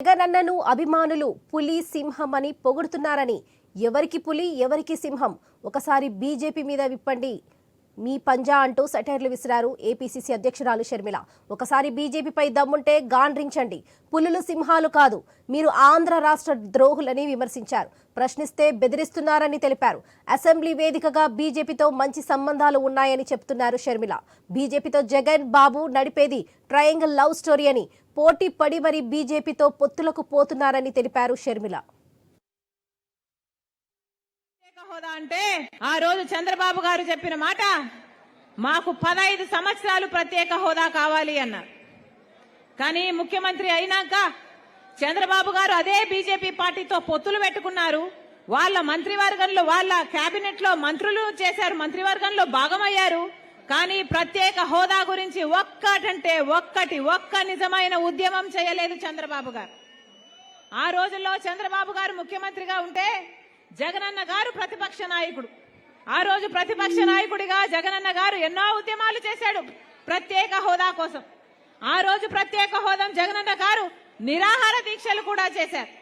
జగనన్నను అభిమానులు పులి సింహం అని పొగుడుతున్నారని, ఎవరికి పులి ఎవరికి సింహం ఒకసారి బీజేపీ మీద విప్పండి మీ పంజా అంటూ సెటైర్లు విసిరారు ఏపీసీసీ అధ్యక్షురాలు షర్మిల. ఒకసారి బీజేపీపై దమ్ముంటే గాండ్రించండి, పులులు సింహాలు కాదు, మీరు ఆంధ్ర రాష్ట్ర ద్రోహులని విమర్శించారు. ప్రశ్నిస్తే బెదిరిస్తున్నారని తెలిపారు. అసెంబ్లీ వేదికగా బీజేపీతో మంచి సంబంధాలు ఉన్నాయని చెప్తున్నారు షర్మిల. బీజేపీతో జగన్ బాబు నడిపేది ట్రయాంగిల్ లవ్ స్టోరీ అని, పోటీ పడి మరీ బీజేపీతో పొత్తులకు పోతున్నారని తెలిపారు షర్మిల. హోదా అంటే ఆ రోజు చంద్రబాబు గారు చెప్పిన మాట, మాకు 15 సంవత్సరాలు ప్రత్యేక హోదా కావాలి అన్నారు. కానీ ముఖ్యమంత్రి అయినాక చంద్రబాబు గారు అదే బీజేపీ పార్టీతో పొత్తులు పెట్టుకున్నారు. వాళ్ళ మంత్రివర్గంలో, వాళ్ళ కేబినెట్ లో మంత్రులు చేశారు, మంత్రివర్గంలో భాగమయ్యారు. కానీ ప్రత్యేక హోదా గురించి ఒక్కటంటే ఒక్క నిజమైన ఉద్యమం చేయలేదు చంద్రబాబు గారు. ఆ రోజుల్లో చంద్రబాబు గారు ముఖ్యమంత్రిగా ఉంటే జగనన్న గారు ప్రతిపక్ష నాయకుడు. ఆ రోజు ప్రతిపక్ష నాయకుడిగా జగనన్న గారు ఎన్నో ఉద్యమాలు చేశాడు ప్రత్యేక హోదా కోసం. ఆ రోజు ప్రత్యేక హోదా జగనన్న గారు నిరాహార దీక్షలు కూడా చేశారు.